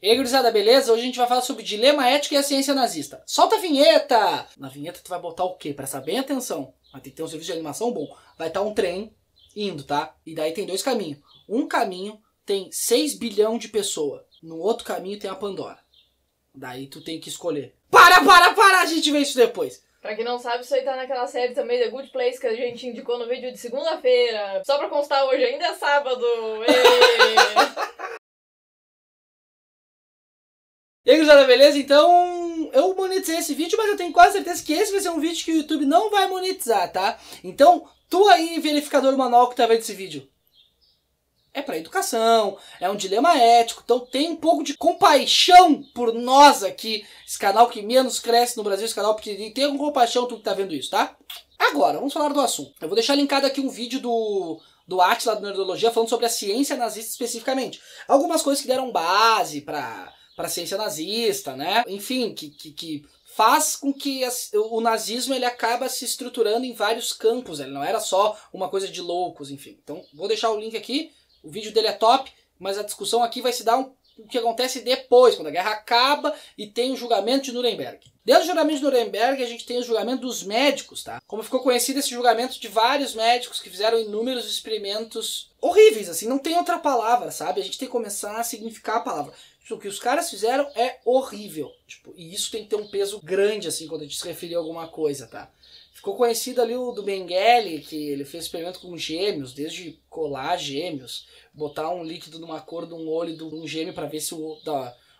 E aí, gurizada, beleza? Hoje a gente vai falar sobre dilema ético e a ciência nazista. Solta a vinheta! Na vinheta tu vai botar o quê? Presta bem atenção. Vai ter que ter um serviço de animação bom. Vai estar um trem indo, tá? E daí tem dois caminhos. Um caminho tem 6 bilhões de pessoas. No outro caminho tem a Pandora. Daí tu tem que escolher. Para! A gente vê isso depois. Pra quem não sabe, isso aí tá naquela série também, The Good Place, que a gente indicou no vídeo de segunda-feira. Só pra constar, hoje ainda é sábado. E aí, gurizada, beleza? Então, eu monetizei esse vídeo, mas eu tenho quase certeza que esse vai ser um vídeo que o YouTube não vai monetizar, tá? Então, tu aí, verificador manual que tá vendo esse vídeo, é pra educação, é um dilema ético, então tem um pouco de compaixão por nós aqui, esse canal que menos cresce no Brasil, esse canal pequenininho, tem alguma compaixão tu que tá vendo isso, tá? Agora, vamos falar do assunto. Eu vou deixar linkado aqui um vídeo do Átila, do Nerdologia, falando sobre a ciência nazista especificamente. Algumas coisas que deram base pra ciência nazista, né? Enfim, que faz com que o nazismo ele acaba se estruturando em vários campos, ele não era só uma coisa de loucos, enfim. Então, vou deixar o link aqui, o vídeo dele é top, mas a discussão aqui vai se dar o que acontece depois, quando a guerra acaba e tem o julgamento de Nuremberg. Dentro do julgamento de Nuremberg, a gente tem o julgamento dos médicos, tá? Como ficou conhecido esse julgamento de vários médicos que fizeram inúmeros experimentos horríveis, assim, não tem outra palavra, sabe? A gente tem que começar a significar a palavra. O que os caras fizeram é horrível, tipo, e isso tem que ter um peso grande, assim, quando a gente se referir a alguma coisa, tá? Ficou conhecido ali o do Mengele, que ele fez experimento com gêmeos, desde colar gêmeos, botar um líquido numa cor de um olho de um gêmeo para ver se o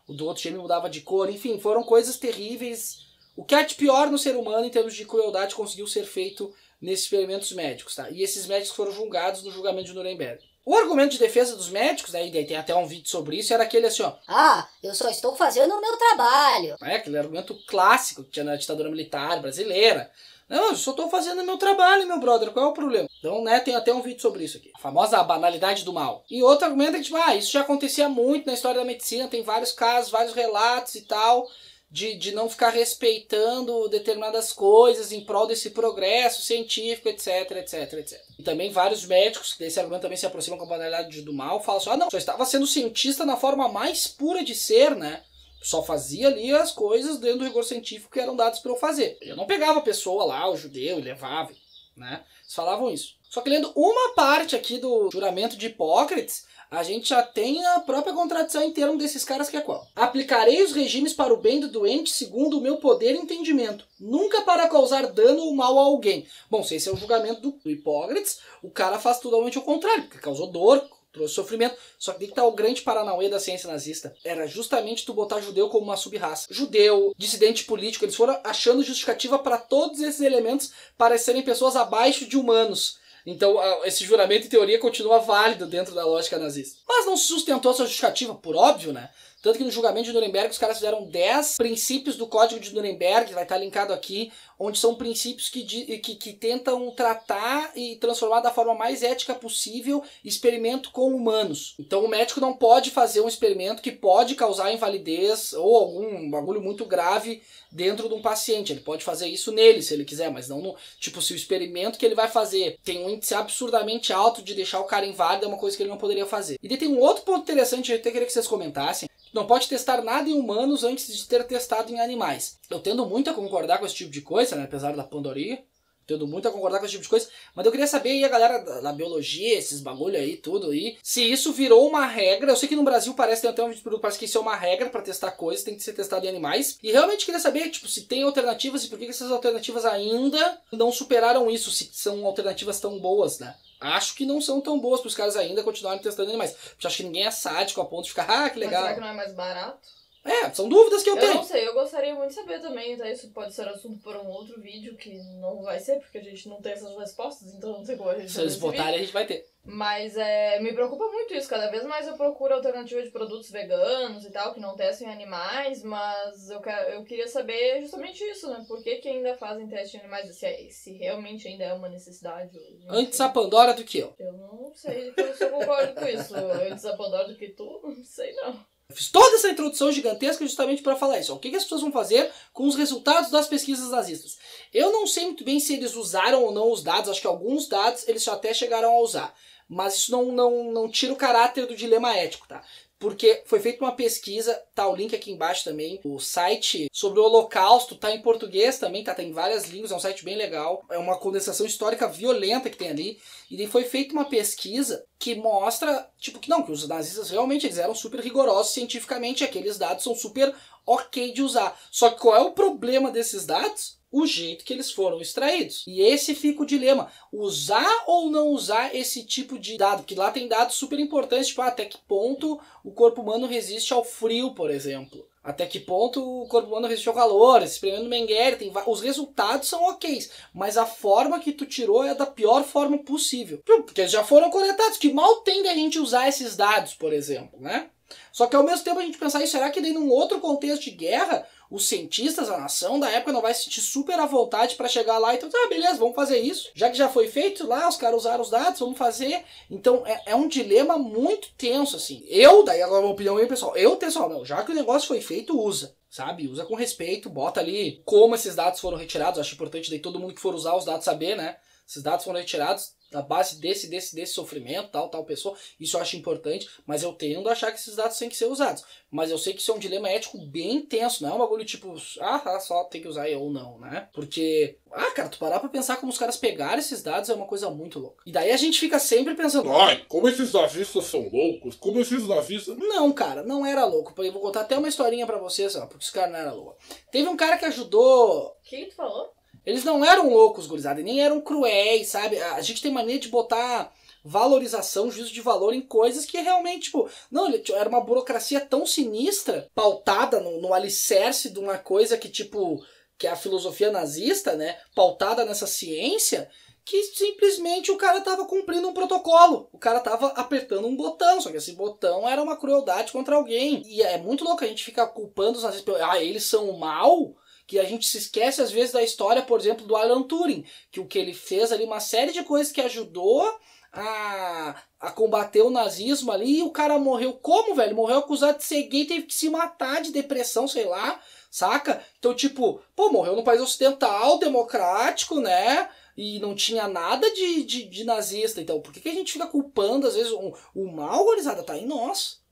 do outro gêmeo mudava de cor, enfim, foram coisas terríveis. O que há de pior no ser humano em termos de crueldade conseguiu ser feito nesses experimentos médicos, tá? E esses médicos foram julgados no julgamento de Nuremberg. O argumento de defesa dos médicos, daí tem até um vídeo sobre isso, era aquele assim, ó. Ah, eu só estou fazendo o meu trabalho. É, aquele argumento clássico que tinha na ditadura militar brasileira. Não, eu só estou fazendo o meu trabalho, meu brother, qual é o problema? Então, né, tem até um vídeo sobre isso aqui. A famosa banalidade do mal. E outro argumento é que, tipo, isso já acontecia muito na história da medicina, tem vários casos, vários relatos e tal, de não ficar respeitando determinadas coisas em prol desse progresso científico, etc, etc, etc. E também vários médicos, que desse argumento também se aproximam com a banalidade do mal, falam assim, não, só estava sendo cientista na forma mais pura de ser, né? Só fazia ali as coisas dentro do rigor científico que eram dados para eu fazer. Eu não pegava a pessoa lá, o judeu, e levava, né? Eles falavam isso. Só que lendo uma parte aqui do juramento de Hipócrates, a gente já tem a própria contradição em termos desses caras que é qual? Aplicarei os regimes para o bem do doente segundo o meu poder e entendimento, nunca para causar dano ou mal a alguém. Bom, se esse é o julgamento do Hipócrates, o cara faz totalmente o contrário, porque causou dor, trouxe sofrimento. Só que daí que tá o grande paranauê da ciência nazista. Era justamente tu botar judeu como uma sub-raça. Judeu, dissidente político, eles foram achando justificativa para todos esses elementos parecerem pessoas abaixo de humanos. Então esse juramento em teoria continua válido dentro da lógica nazista. Mas não se sustentou essa justificativa, por óbvio, né? Tanto que no julgamento de Nuremberg os caras fizeram 10 princípios do Código de Nuremberg, vai estar linkado aqui, onde são princípios que tentam tratar e transformar da forma mais ética possível experimento com humanos. Então o médico não pode fazer um experimento que pode causar invalidez ou algum bagulho muito grave dentro de um paciente. Ele pode fazer isso nele, se ele quiser, mas não no... Tipo, se o experimento que ele vai fazer tem um índice absurdamente alto de deixar o cara inválido, é uma coisa que ele não poderia fazer. E daí tem um outro ponto interessante, eu até queria que vocês comentassem. Não pode testar nada em humanos antes de ter testado em animais. Eu tendo muito a concordar com esse tipo de coisa, né? Apesar da pandoria. Tendo muito a concordar com esse tipo de coisa. Mas eu queria saber aí a galera da biologia, esses bagulho aí, tudo aí. Se isso virou uma regra. Eu sei que no Brasil tem até um vídeo produto, parece que isso é uma regra pra testar coisas. Tem que ser testado em animais. E realmente queria saber, tipo, se tem alternativas e por que essas alternativas ainda não superaram isso. Se são alternativas tão boas, né? Acho que não são tão boas para os caras ainda continuarem testando animais. Porque acho que ninguém é sádico a ponto de ficar, que legal. Mas será que não é mais barato? É, são dúvidas que eu tenho. Eu não sei, eu gostaria muito de saber também, tá? Isso pode ser assunto para um outro vídeo, que não vai ser, porque a gente não tem essas respostas, então não sei como a gente Se eles botarem, a gente vai ter. Mas me preocupa muito isso, cada vez mais eu procuro alternativa de produtos veganos e tal, que não testem em animais, mas eu queria saber justamente isso, né? Por que ainda fazem teste em animais, se realmente ainda é uma necessidade. Antes a Pandora do que eu. Eu não sei se eu concordo com isso. Antes a Pandora do que tu, não sei não. Eu fiz toda essa introdução gigantesca justamente para falar isso. O que as pessoas vão fazer com os resultados das pesquisas nazistas? Eu não sei muito bem se eles usaram ou não os dados. Acho que alguns dados eles já até chegaram a usar. Mas isso não tira o caráter do dilema ético, tá? porque foi feita uma pesquisa, tá o link aqui embaixo também, o site sobre o Holocausto, tá em português também, tá, tem várias línguas, é um site bem legal, é uma condensação histórica violenta que tem ali, e daí foi feita uma pesquisa que mostra, tipo, que não, que os nazistas realmente eles eram super rigorosos cientificamente, aqueles dados são super ok de usar. Só que qual é o problema desses dados? O jeito que eles foram extraídos. E esse fica o dilema. Usar ou não usar esse tipo de dado? Porque lá tem dados super importantes, tipo, até que ponto o corpo humano resiste ao frio, por exemplo. Até que ponto o corpo humano resiste ao calor, esse experimento Mengele, os resultados são ok, mas a forma que tu tirou é da pior forma possível. Porque eles já foram coletados, que mal tem da gente usar esses dados, por exemplo, né? Só que ao mesmo tempo a gente pensar, será que daí num outro contexto de guerra, os cientistas, a nação da época não vai se sentir super à vontade para chegar lá e então, beleza, vamos fazer isso. Já que já foi feito lá, os caras usaram os dados, vamos fazer. Então é um dilema muito tenso, assim. Daí agora uma opinião aí, pessoal, não, já que o negócio foi feito, usa. Sabe? Usa com respeito, bota ali como esses dados foram retirados. Acho importante daí todo mundo que for usar os dados saber, né? Esses dados foram retirados da base desse sofrimento, tal pessoa. Isso eu acho importante, mas eu tendo a achar que esses dados têm que ser usados. Mas eu sei que isso é um dilema ético bem intenso, não é um bagulho tipo, só tem que usar ou não, né? Porque, cara, tu parar pra pensar como os caras pegaram esses dados é uma coisa muito louca. E daí a gente fica sempre pensando, como esses nazistas são loucos, como esses nazistas... Não, cara, não era louco. Eu vou contar até uma historinha pra vocês, porque os caras não eram loucos. Teve um cara que ajudou... O que tu falou? Eles não eram loucos, gurizada, e nem eram cruéis, sabe? A gente tem mania de botar valorização, juízo de valor em coisas que realmente, tipo... Não, era uma burocracia tão sinistra, pautada no alicerce de uma coisa que, tipo... Que é a filosofia nazista, né? Pautada nessa ciência... Que simplesmente o cara tava cumprindo um protocolo. O cara tava apertando um botão, só que esse botão era uma crueldade contra alguém. E é muito louco, a gente fica culpando os nazistas. Eles são o mal... Que a gente se esquece às vezes da história, por exemplo, do Alan Turing, que o que ele fez ali, uma série de coisas que ajudou a combater o nazismo ali, e o cara morreu como, velho? Morreu acusado de ser gay, teve que se matar de depressão, sei lá, saca? Então, tipo, morreu num país ocidental, democrático, né? E não tinha nada de nazista. Então, por que a gente fica culpando, às vezes, o mal, gurizada, tá em nós?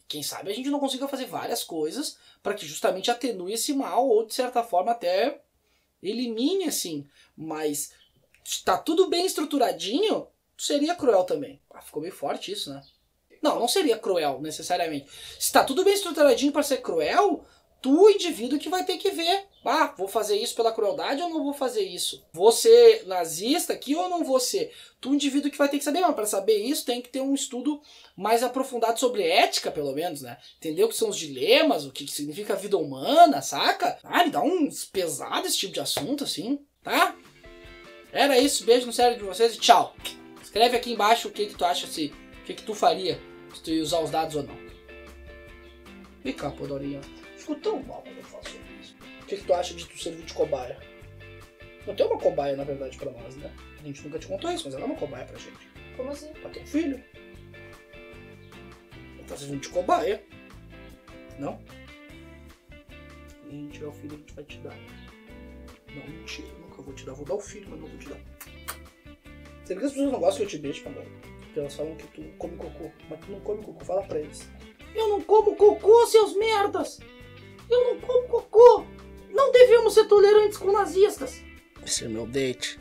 Quem sabe a gente não consiga fazer várias coisas para que justamente atenue esse mal ou, de certa forma, até elimine, assim. Mas se tá tudo bem estruturadinho, seria cruel também. Ficou meio forte isso, né? Não seria cruel, necessariamente. Se tá tudo bem estruturadinho para ser cruel, tu, indivíduo, que vai ter que ver. Vou fazer isso pela crueldade ou não vou fazer isso? Vou ser nazista aqui ou não vou ser? Tu, indivíduo, que vai ter que saber. Mas para saber isso, tem que ter um estudo mais aprofundado sobre ética, pelo menos, né? Entender o que são os dilemas, o que significa a vida humana, saca? Me dá uns pesados esse tipo de assunto, assim, tá? Era isso, beijo no cérebro de vocês e tchau. Escreve aqui embaixo o que tu acha, o que tu faria se tu ia usar os dados ou não. E cá, Podorinha. Ficou tão mal quando eu faço isso. O que tu acha de tu servir de cobaia? Não tem uma cobaia, na verdade, pra nós, né? A gente nunca te contou isso, mas ela é uma cobaia pra gente. Como assim? Pra ter um filho. Ela tá servindo de cobaia. Não? E a gente tiver o filho, a gente vai te dar. Não, mentira. Nunca vou te dar. Vou dar o filho, mas não vou te dar. Você vê que as pessoas não gostam que eu te beijo, Pandora? Porque elas falam que tu come cocô. Mas tu não come cocô. Fala pra eles. Eu não como cocô, seus merdas! Eu não como cocô! Não devemos ser tolerantes com nazistas! Esse é meu date.